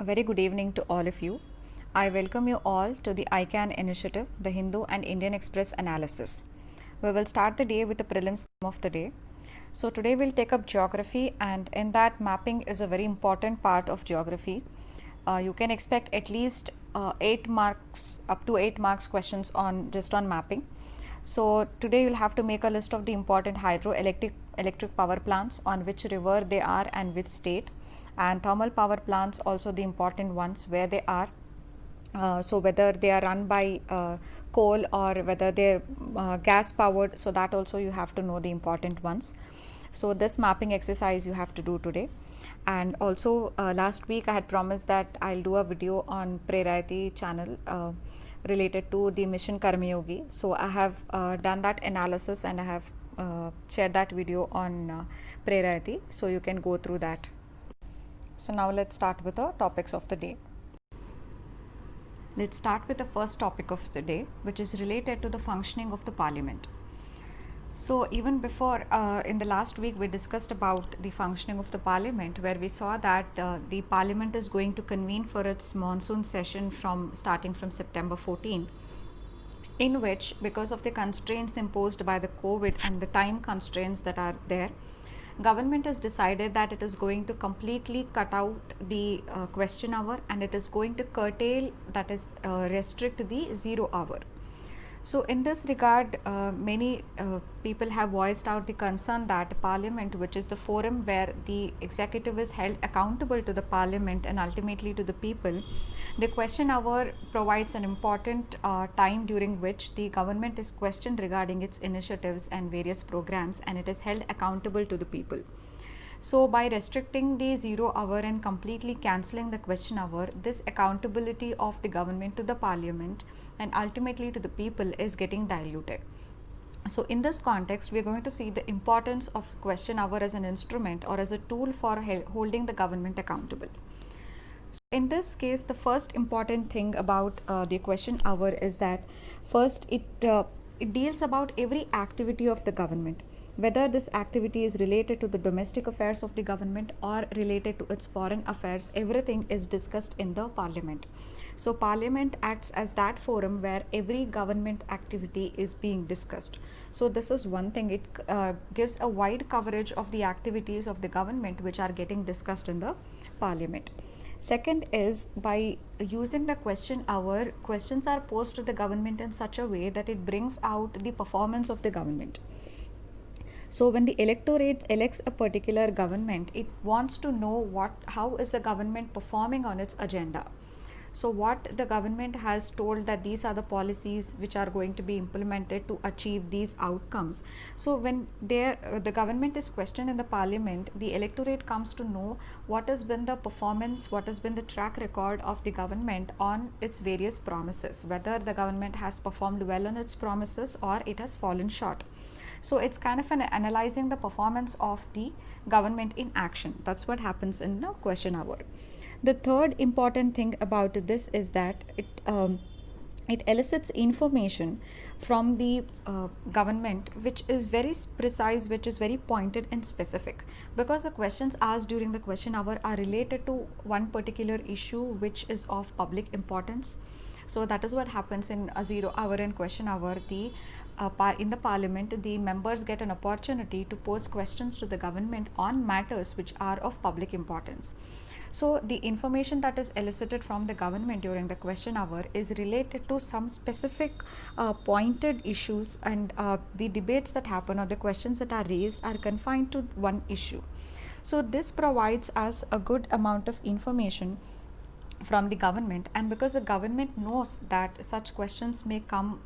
A very good evening to all of you. I welcome you all to the ICANN initiative, the Hindu and Indian Express analysis. We will start the day with the prelims of the day. So today we'll take up geography, and in that mapping is a very important part of geography. You can expect at least 8 marks, up to 8 marks questions on just on mapping. So today you'll have to make a list of the important hydroelectric power plants, on which river they are and which state, and thermal power plants also the important ones, where they are. So whether they are run by coal or whether they're gas powered, so that also you have to know the important ones. So this mapping exercise you have to do today. And also last week I had promised that I'll do a video on Prerayati channel related to the mission Karmayogi. So I have done that analysis and I have shared that video on Prerayati, so you can go through that. So now let's start with the topics of the day. Let's start with the first topic of the day, which is related to the functioning of the parliament. So even before, in the last week, we discussed about the functioning of the parliament, where we saw that the parliament is going to convene for its monsoon session starting from September 14, in which, because of the constraints imposed by the COVID and the time constraints that are there, government has decided that it is going to completely cut out the question hour, and it is going to curtail, that is restrict the 0 hour. So in this regard, many people have voiced out the concern that parliament, which is the forum where the executive is held accountable to the parliament and ultimately to the people, the question hour provides an important time during which the government is questioned regarding its initiatives and various programs, and it is held accountable to the people. So by restricting the 0 hour and completely cancelling the question hour, this accountability of the government to the parliament and ultimately to the people is getting diluted. So in this context, we are going to see the importance of question hour as an instrument or as a tool for holding the government accountable. So in this case, the first important thing about the question hour is that first it deals about every activity of the government, whether this activity is related to the domestic affairs of the government or related to its foreign affairs. Everything is discussed in the parliament. So parliament acts as that forum where every government activity is being discussed. So this is one thing. It gives a wide coverage of the activities of the government which are getting discussed in the parliament. Second is, by using the question hour, questions are posed to the government in such a way that it brings out the performance of the government. So when the electorate elects a particular government, it wants to know how is the government performing on its agenda. So what the government has told that these are the policies which are going to be implemented to achieve these outcomes. So when the government is questioned in the parliament, the electorate comes to know what has been the performance, what has been the track record of the government on its various promises, whether the government has performed well on its promises or it has fallen short. So it's kind of analyzing the performance of the government in action. That's what happens in a question hour. The third important thing about this is that it elicits information from the government which is very precise, which is very pointed and specific, because the questions asked during the question hour are related to one particular issue which is of public importance. So that is what happens in a 0 hour and question hour. In the parliament, the members get an opportunity to pose questions to the government on matters which are of public importance. So the information that is elicited from the government during the question hour is related to some specific pointed issues, and the debates that happen or the questions that are raised are confined to one issue. So this provides us a good amount of information from the government, and because the government knows that such questions may come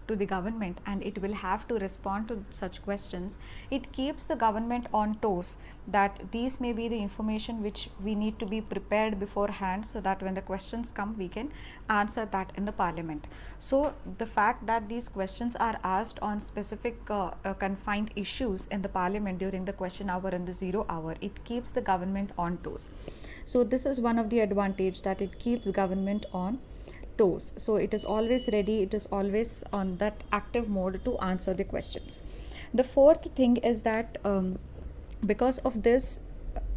to the government and it will have to respond to such questions, it keeps the government on toes that these may be the information which we need to be prepared beforehand, so that when the questions come we can answer that in the parliament. So the fact that these questions are asked on specific confined issues in the parliament during the question hour and the 0 hour, it keeps the government on toes. So this is one of the advantage, that it keeps government on toes. So it is always ready, it is always on that active mode to answer the questions. The fourth thing is that because of this,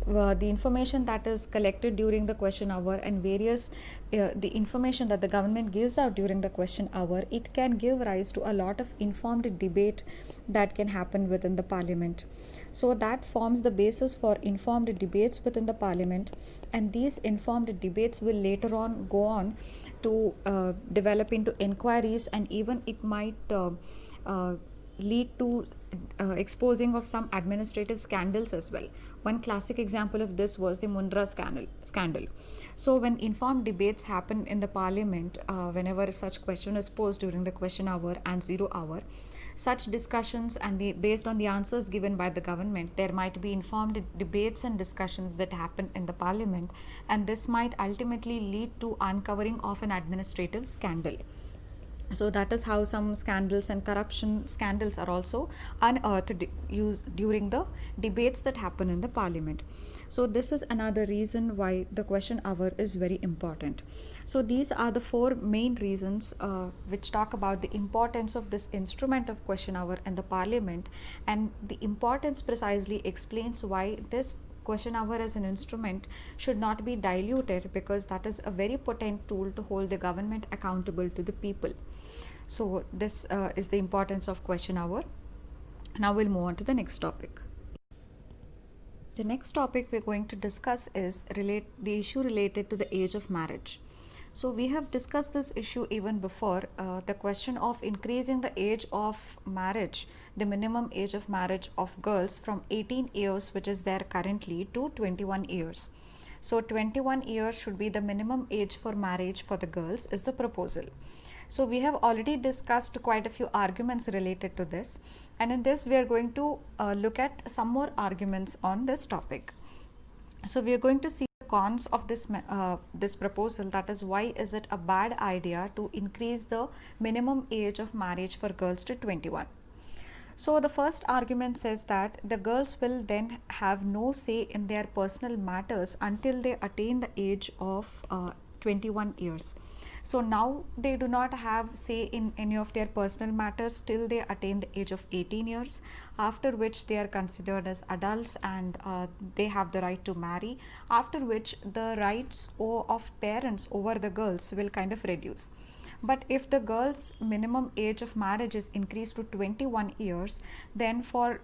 the information that is collected during the question hour and various the information that the government gives out during the question hour, it can give rise to a lot of informed debate that can happen within the parliament. So that forms the basis for informed debates within the parliament, and these informed debates will later on go on to develop into inquiries, and even it might lead to exposing of some administrative scandals as well. One classic example of this was the Mundra scandal. So when informed debates happen in the parliament, whenever such question is posed during the question hour and 0 hour, such discussions and based on the answers given by the government, there might be informed debates and discussions that happen in the parliament, and this might ultimately lead to uncovering of an administrative scandal. So that is how some scandals and corruption scandals are also unearthed used during the debates that happen in the parliament. So this is another reason why the question hour is very important. So these are the four main reasons which talk about the importance of this instrument of question hour in the parliament, and the importance precisely explains why this question hour as an instrument should not be diluted, because that is a very potent tool to hold the government accountable to the people. So this is the importance of question hour. Now we'll move on to the next topic. The next topic we're going to discuss is the issue related to the age of marriage. So we have discussed this issue even before, the question of increasing the age of marriage, the minimum age of marriage of girls from 18 years, which is there currently, to 21 years. So 21 years should be the minimum age for marriage for the girls is the proposal. So we have already discussed quite a few arguments related to this, and in this we are going to look at some more arguments on this topic. So we are going to see the cons of this proposal, that is, why is it a bad idea to increase the minimum age of marriage for girls to 21. So the first argument says that the girls will then have no say in their personal matters until they attain the age of 21 years. So now they do not have say in any of their personal matters till they attain the age of 18 years, after which they are considered as adults and they have the right to marry, after which the rights of parents over the girls will kind of reduce. But if the girl's minimum age of marriage is increased to 21 years, then for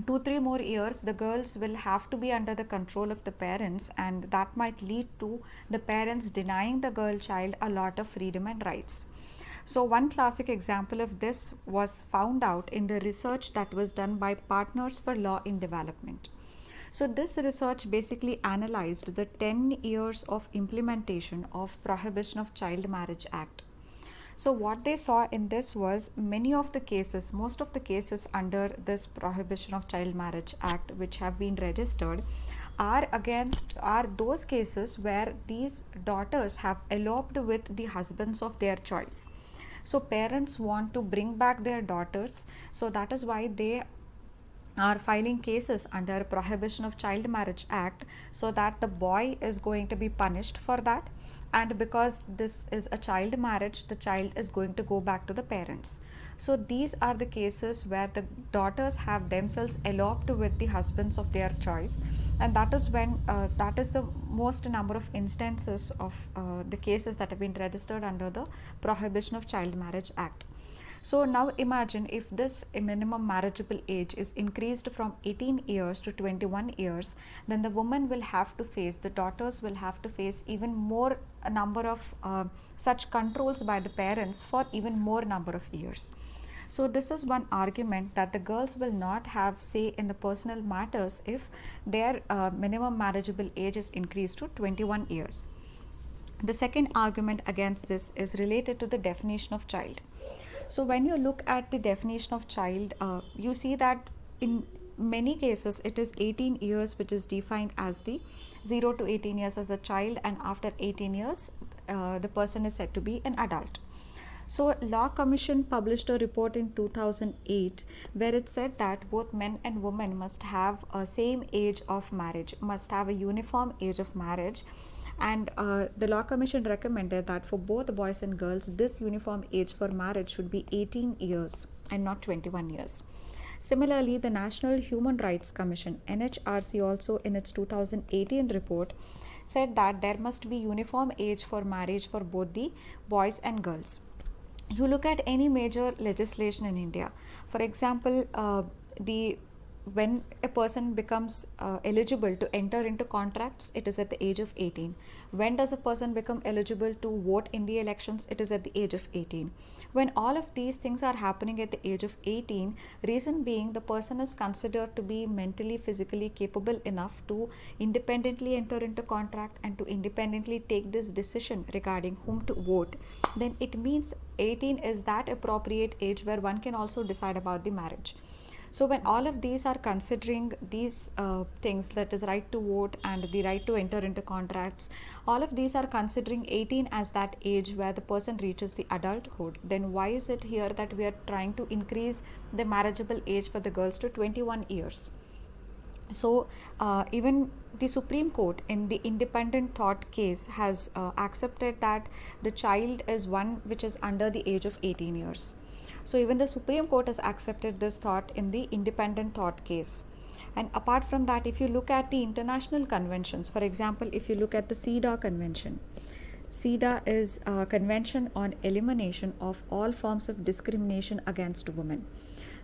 2-3 more years the girls will have to be under the control of the parents, and that might lead to the parents denying the girl child a lot of freedom and rights. So one classic example of this was found out in the research that was done by Partners for Law in Development. So this research basically analyzed the 10 years of implementation of Prohibition of Child Marriage Act. So what they saw in this was most of the cases under this Prohibition of Child Marriage Act which have been registered are those cases where these daughters have eloped with the husbands of their choice. So parents want to bring back their daughters, so that is why they are filing cases under Prohibition of Child Marriage Act, so that the boy is going to be punished for that, and because this is a child marriage, the child is going to go back to the parents. So these are the cases where the daughters have themselves eloped with the husbands of their choice, and that is when that is the most number of instances of the cases that have been registered under the Prohibition of Child Marriage Act. So now imagine if this minimum marriageable age is increased from 18 years to 21 years, then the daughters will have to face even more a number of such controls by the parents for even more number of years. So this is one argument, that the girls will not have say in the personal matters if their minimum marriageable age is increased to 21 years. The second argument against this is related to the definition of child. So when you look at the definition of child, you see that in many cases it is 18 years which is defined as the 0 to 18 years as a child, and after 18 years the person is said to be an adult. So Law Commission published a report in 2008 where it said that both men and women must have a same age of marriage, must have a uniform age of marriage. And the Law Commission recommended that for both boys and girls, this uniform age for marriage should be 18 years and not 21 years. Similarly, the National Human Rights Commission, NHRC, also in its 2018 report said that there must be uniform age for marriage for both the boys and girls. You look at any major legislation in India, for example, the when a person becomes eligible to enter into contracts, it is at the age of 18. When does a person become eligible to vote in the elections? It is at the age of 18. When all of these things are happening at the age of 18, reason being the person is considered to be mentally, physically capable enough to independently enter into contract and to independently take this decision regarding whom to vote, then it means 18 is that appropriate age where one can also decide about the marriage. So when all of these are considering these things, that is right to vote and the right to enter into contracts, all of these are considering 18 as that age where the person reaches the adulthood, then why is it here that we are trying to increase the marriageable age for the girls to 21 years? So even the Supreme Court in the independent thought case has accepted that the child is one which is under the age of 18 years. So even the Supreme Court has accepted this thought in the independent thought case. And apart from that, if you look at the international conventions, for example, if you look at the CEDAW convention, CEDAW is a convention on elimination of all forms of discrimination against women.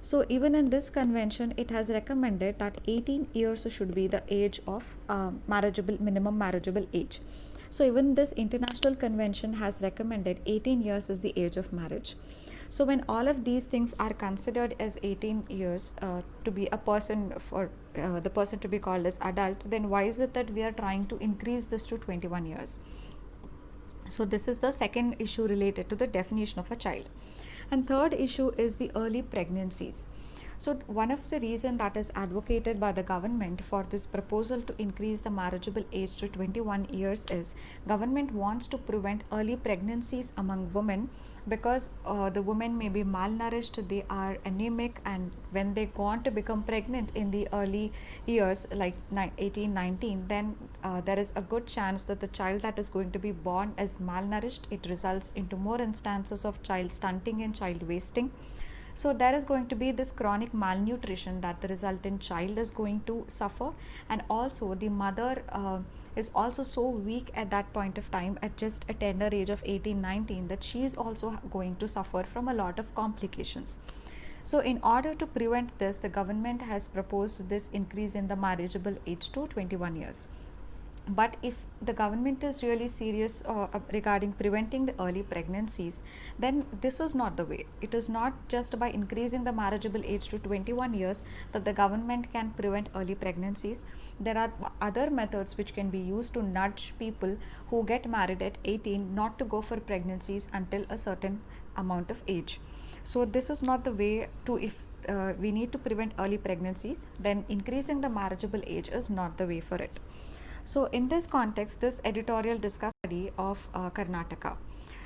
So even in this convention, it has recommended that 18 years should be the age of minimum marriageable age. So even this international convention has recommended 18 years as the age of marriage. So when all of these things are considered as 18 years to be a person, for the person to be called as adult, then why is it that we are trying to increase this to 21 years? So this is the second issue related to the definition of a child. And third issue is the early pregnancies. So one of the reasons that is advocated by the government for this proposal to increase the marriageable age to 21 years is government wants to prevent early pregnancies among women, because the women may be malnourished, they are anemic, and when they go on to become pregnant in the early years like 18, 19, then there is a good chance that the child that is going to be born is malnourished. It results into more instances of child stunting and child wasting. So there is going to be this chronic malnutrition that the resultant child is going to suffer, and also the mother is also so weak at that point of time, at just a tender age of 18, 19, that she is also going to suffer from a lot of complications. So in order to prevent this, the government has proposed this increase in the marriageable age to 21 years. But if the government is really serious regarding preventing the early pregnancies, then this is not the way. It is not just by increasing the marriageable age to 21 years that the government can prevent early pregnancies. There are other methods which can be used to nudge people who get married at 18 not to go for pregnancies until a certain amount of age. So this is not the way to, if we need to prevent early pregnancies, then increasing the marriageable age is not the way for it. So in this context, this editorial discussed study of Karnataka.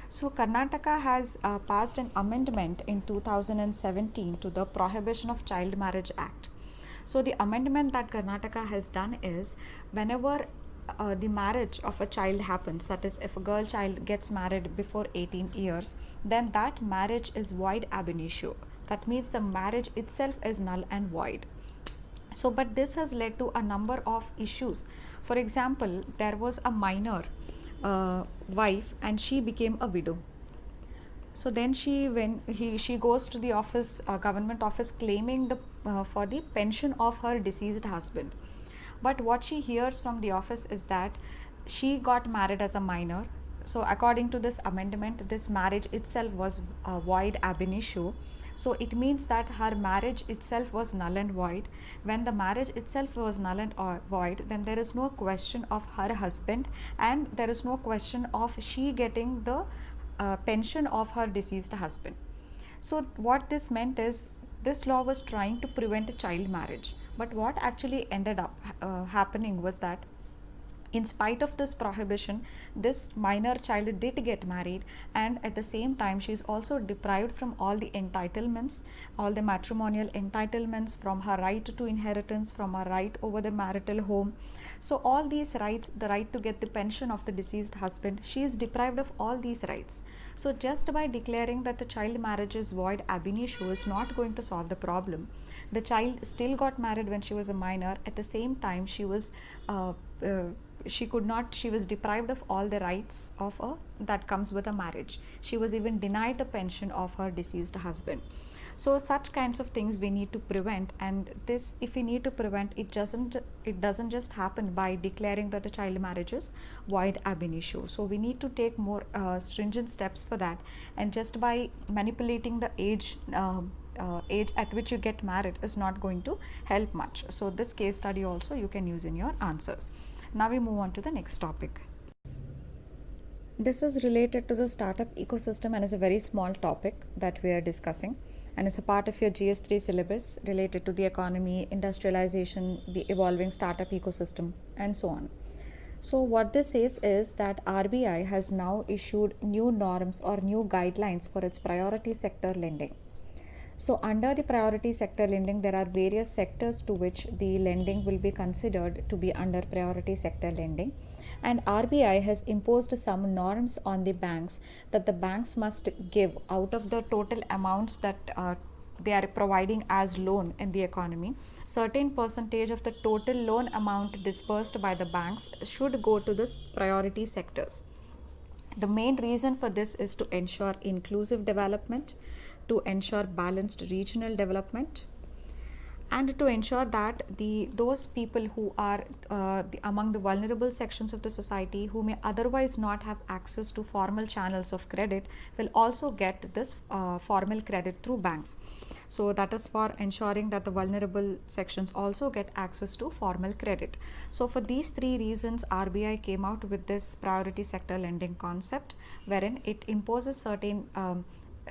So Karnataka has passed an amendment in 2017 to the Prohibition of Child Marriage Act. So the amendment that Karnataka has done is, whenever the marriage of a child happens, that is, if a girl child gets married before 18 years, then that marriage is void ab initio. That means the marriage itself is null and void. So, but this has led to a number of issues. For example, there was a minor wife and she became a widow. So then she goes to the office, government office, claiming the for the pension of her deceased husband. But what she hears from the office is that she got married as a minor. So according to this amendment, this marriage itself was void ab initio. So it means that her marriage itself was null and void. When the marriage itself was null and void, then there is no question of her husband, and there is no question of she getting the pension of her deceased husband. So what this meant is, this law was trying to prevent a child marriage. But what actually ended up happening was that In spite of this prohibition, this minor child did get married, and at the same time she is also deprived from all the entitlements, all the matrimonial entitlements, from her right to inheritance, from her right over the marital home. So all these rights, the right to get the pension of the deceased husband, she is deprived of all these rights. So just by declaring that the child marriage is void ab initio is not going to solve the problem. The child still got married when she was a minor. At the same time, she was she was deprived of all the rights of a that comes with a marriage. She was even denied the pension of her deceased husband. So such kinds of things we need to prevent, and this, if we need to prevent, it doesn't just happen by declaring that the child marriage is void ab initio. So we need to take more stringent steps for that, and just by manipulating the age at which you get married is not going to help much. So this case study also you can use in your answers. Now we move on to the next topic. This is related to the startup ecosystem and is a very small topic that we are discussing, and it's a part of your GS3 syllabus related to the economy, industrialization, the evolving startup ecosystem, and so on. So what this says is that RBI has now issued new norms or new guidelines for its priority sector lending. So under the priority sector lending, there are various sectors to which the lending will be considered to be under priority sector lending. And RBI has imposed some norms on the banks that the banks must give out of the total amounts that they are providing as loan in the economy. Certain percentage of the total loan amount disbursed by the banks should go to the priority sectors. The main reason for this is to ensure inclusive development, to ensure balanced regional development, and to ensure that those people who are among the vulnerable sections of the society who may otherwise not have access to formal channels of credit will also get this formal credit through banks. So that is for ensuring that the vulnerable sections also get access to formal credit. So for these three reasons, RBI came out with this priority sector lending concept, wherein it imposes certain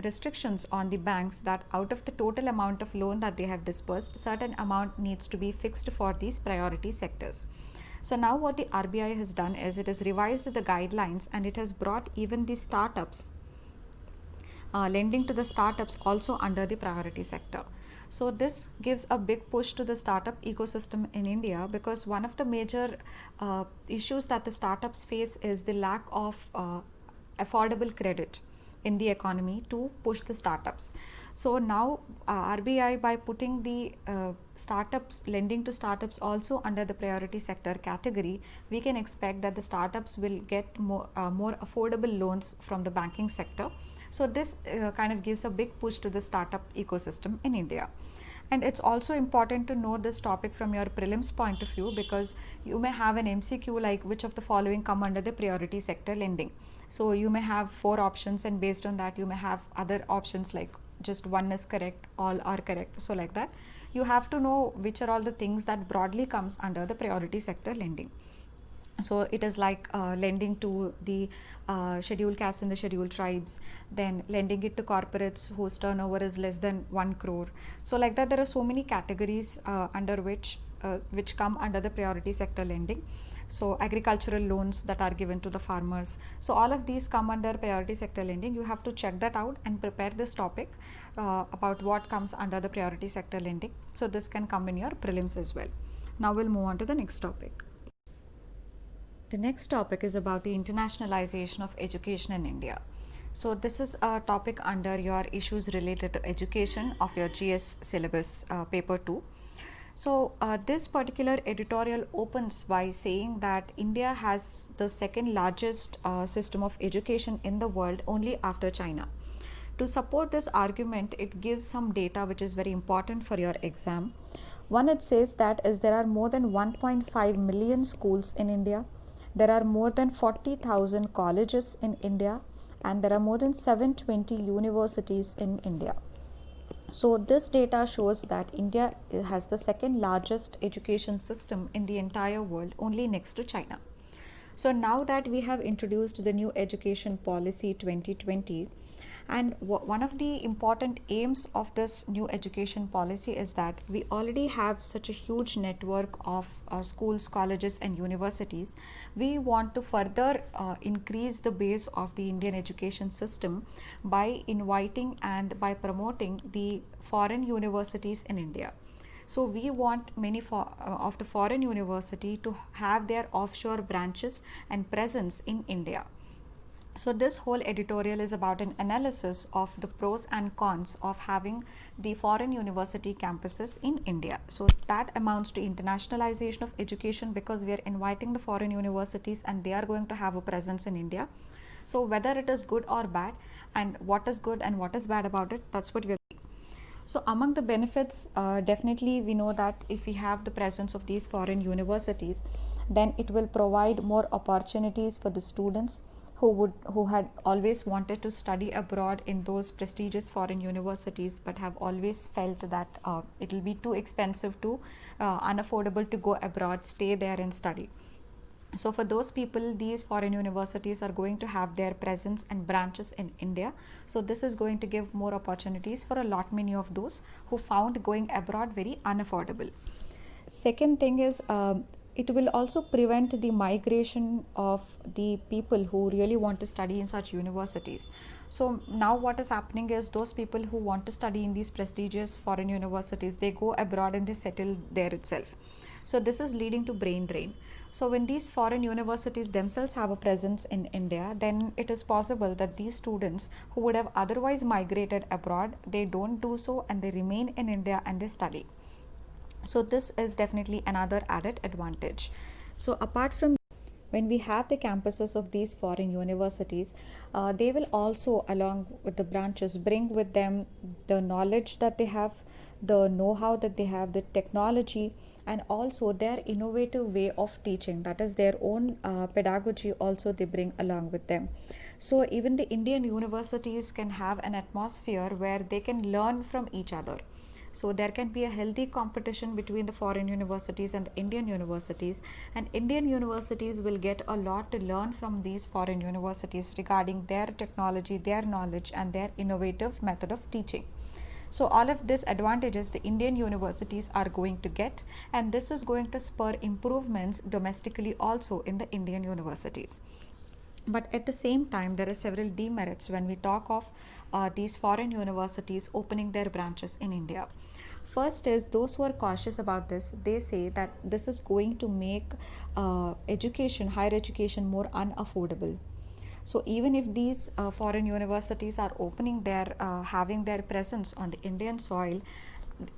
restrictions on the banks that out of the total amount of loan that they have disbursed, certain amount needs to be fixed for these priority sectors. So now what the RBI has done is it has revised the guidelines, and it has brought even the startups, lending to the startups also under the priority sector. So this gives a big push to the startup ecosystem in India, because one of the major issues that the startups face is the lack of affordable credit in the economy to push the startups. So now RBI, by putting the startups, lending to startups also under the priority sector category, we can expect that the startups will get more affordable loans from the banking sector. So this kind of gives a big push to the startup ecosystem in India. And it's also important to know this topic from your prelims point of view, because you may have an MCQ like which of the following come under the priority sector lending. So you may have 4 options, and based on that you may have other options like just one is correct, all are correct. So like that you have to know which are all the things that broadly comes under the priority sector lending. So it is like lending to the scheduled castes and the scheduled tribes, then lending it to corporates whose turnover is less than 1 crore. So like that there are so many categories under which come under the priority sector lending. So agricultural loans that are given to the farmers. So all of these come under priority sector lending. You have to check that out and prepare this topic about what comes under the priority sector lending. So this can come in your prelims as well. Now we'll move on to the next topic. The next topic is about the internationalization of education in India. So this is a topic under your issues related to education of your GS syllabus paper 2. So this particular editorial opens by saying that India has the second largest system of education in the world, only after China. To support this argument, it gives some data which is very important for your exam. One, it says that there are more than 1.5 million schools in India. There are more than 40,000 colleges in India, and there are more than 720 universities in India. So this data shows that India has the second largest education system in the entire world, only next to China. So now that we have introduced the new education policy 2020, And one of the important aims of this new education policy is that we already have such a huge network of schools, colleges, and universities. We want to further increase the base of the Indian education system by inviting and by promoting the foreign universities in India. So we want many of the foreign university to have their offshore branches and presence in India. So this whole editorial is about an analysis of the pros and cons of having the foreign university campuses in India. So that amounts to internationalization of education, because we are inviting the foreign universities and they are going to have a presence in India. So whether it is good or bad, and what is good and what is bad about it, that's what we are. So among the benefits, definitely we know that if we have the presence of these foreign universities, then it will provide more opportunities for the students who had always wanted to study abroad in those prestigious foreign universities, but have always felt that it will be too expensive, to unaffordable to go abroad, stay there and study. So for those people, these foreign universities are going to have their presence and branches in India. So this is going to give more opportunities for a lot many of those who found going abroad very unaffordable. Second thing is, it will also prevent the migration of the people who really want to study in such universities. So now what is happening is, those people who want to study in these prestigious foreign universities, they go abroad and they settle there itself. So this is leading to brain drain. So when these foreign universities themselves have a presence in India, then it is possible that these students who would have otherwise migrated abroad, they don't do so and they remain in India and they study. So this is definitely another added advantage. So apart from, when we have the campuses of these foreign universities, they will also, along with the branches, bring with them the knowledge that they have, the know-how that they have, the technology, and also their innovative way of teaching, that is their own pedagogy also they bring along with them. So even the Indian universities can have an atmosphere where they can learn from each other. So there can be a healthy competition between the foreign universities and the Indian universities, and Indian universities will get a lot to learn from these foreign universities regarding their technology, their knowledge, and their innovative method of teaching. So all of these advantages the Indian universities are going to get, and this is going to spur improvements domestically also in the Indian universities. But at the same time, there are several demerits when we talk of these foreign universities opening their branches in India. First is, those who are cautious about this, they say that this is going to make higher education more unaffordable. So even if these foreign universities are opening their, having their presence on the Indian soil,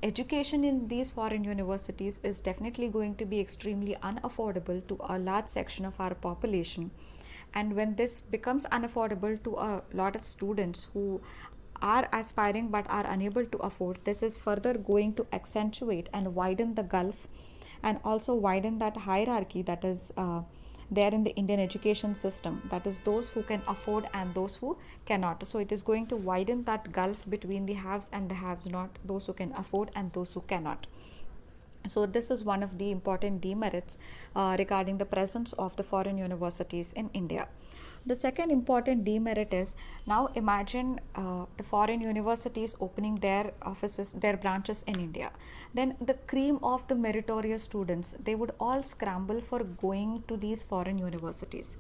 education in these foreign universities is definitely going to be extremely unaffordable to a large section of our population. And when this becomes unaffordable to a lot of students who are aspiring but are unable to afford, this is further going to accentuate and widen the gulf, and also widen that hierarchy that is there in the Indian education system, that is those who can afford and those who cannot. So it is going to widen that gulf between the haves and the haves not, those who can afford and those who cannot. So this is one of the important demerits regarding the presence of the foreign universities in India. The second important demerit is, now imagine the foreign universities opening their offices, their branches in India. Then the cream of the meritorious students, they would all scramble for going to these foreign universities.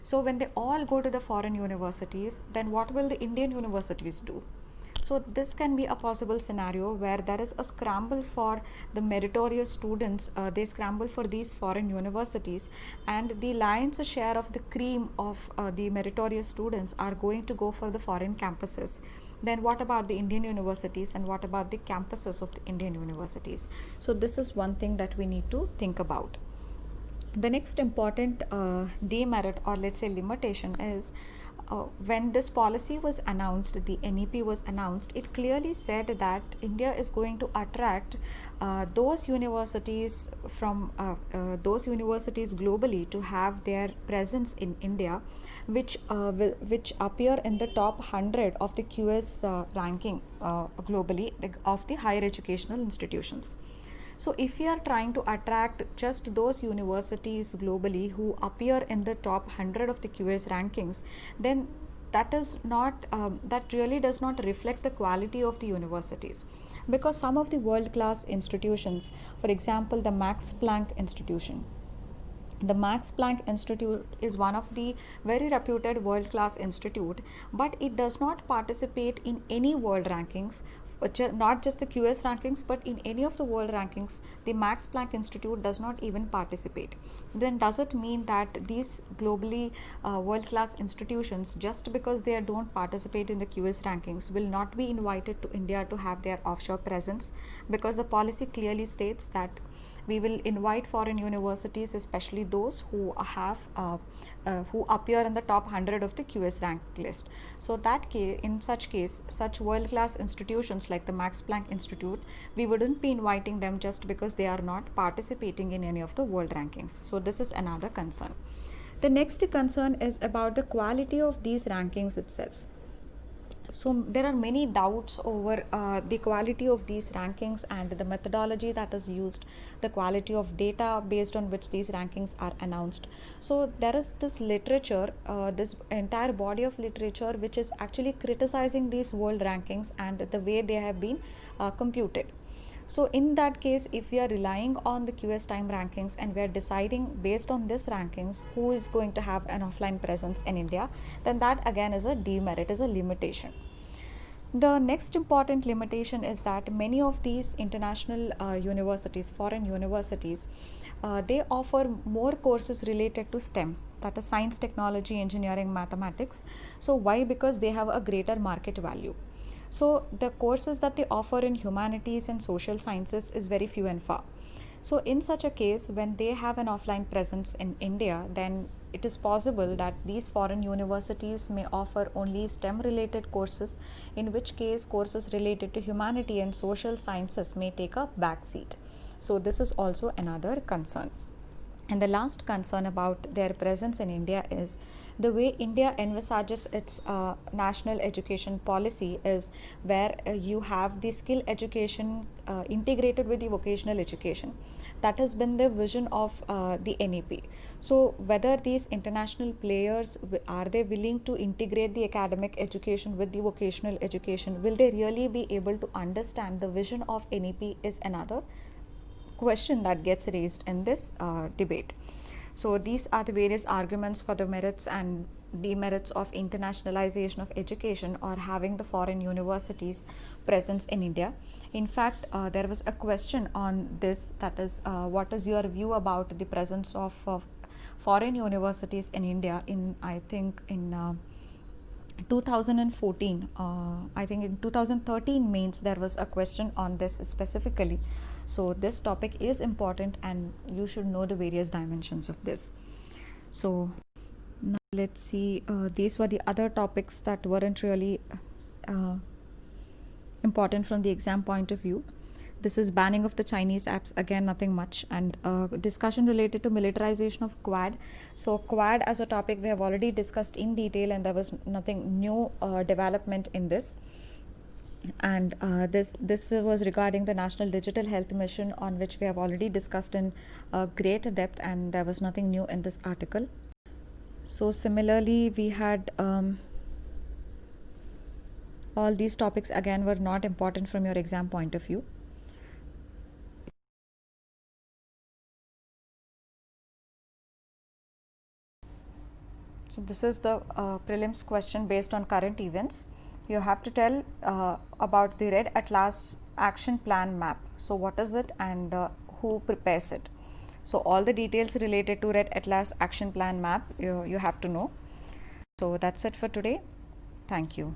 So when they all go to the foreign universities, then what will the Indian universities do? So this can be a possible scenario where there is a scramble for the meritorious students. They scramble for these foreign universities, and the lion's share of the cream of the meritorious students are going to go for the foreign campuses. Then what about the Indian universities, and what about the campuses of the Indian universities? So this is one thing that we need to think about. The next important demerit, or let's say limitation, is when this policy was announced, the NEP was announced, it clearly said that India is going to attract those universities from those universities globally to have their presence in India, which appear in the top 100 of the QS ranking globally of the higher educational institutions. So if we are trying to attract just those universities globally who appear in the top 100 of the QS rankings, then that is not that really does not reflect the quality of the universities, because some of the world class institutions, for example the Max Planck Institution, the Max Planck Institute is one of the very reputed world class institute, but it does not participate in any world rankings, not just the QS rankings, but in any of the world rankings. The Max Planck Institute does not even participate. Then does it mean that these globally world class institutions, just because they don't participate in the QS rankings, will not be invited to India to have their offshore presence? Because the policy clearly states that we will invite foreign universities, especially those who have who appear in the top 100 of the QS rank list. So that in such case, such world class institutions like the Max Planck Institute, we wouldn't be inviting them just because they are not participating in any of the world rankings. So this is another concern. The next concern is about the quality of these rankings itself. So there are many doubts over the quality of these rankings and the methodology that is used, the quality of data based on which these rankings are announced. So there is this literature, this entire body of literature which is actually criticizing these world rankings and the way they have been computed. So in that case, if we are relying on the QS time rankings and we are deciding based on this rankings who is going to have an offline presence in India, then that again is a demerit, is a limitation. The next important limitation is that many of these international universities, foreign universities, they offer more courses related to STEM, that is science, technology, engineering, mathematics. So why? Because they have a greater market value. So the courses that they offer in humanities and social sciences is very few and far. So in such a case, when they have an offline presence in India, then it is possible that these foreign universities may offer only STEM related courses, in which case courses related to humanity and social sciences may take a back seat. So this is also another concern. And the last concern about their presence in India is the way India envisages its national education policy is where you have the skill education integrated with the vocational education. That has been the vision of the NEP. So whether these international players, are they willing to integrate the academic education with the vocational education? Will they really be able to understand the vision of NEP is another question that gets raised in this debate. So these are the various arguments for the merits and demerits of internationalization of education or having the foreign universities presence in India. In fact, there was a question on this, that is, what is your view about the presence of foreign universities in India in, I think, in 2014, I think in 2013 mains there was a question on this specifically. So this topic is important and you should know the various dimensions of this. So now let's see, these were the other topics that weren't really important from the exam point of view. This is banning of the Chinese apps, again nothing much, and discussion related to militarization of Quad. So Quad as a topic we have already discussed in detail and there was nothing new development in this. And this was regarding the National Digital Health Mission, on which we have already discussed in great depth, and there was nothing new in this article. So similarly, we had all these topics again were not important from your exam point of view. So this is the prelims question based on current events. You have to tell about the Red Atlas Action Plan map. So what is it and who prepares it? So all the details related to Red Atlas Action Plan map you have to know. So that's it for today. Thank you.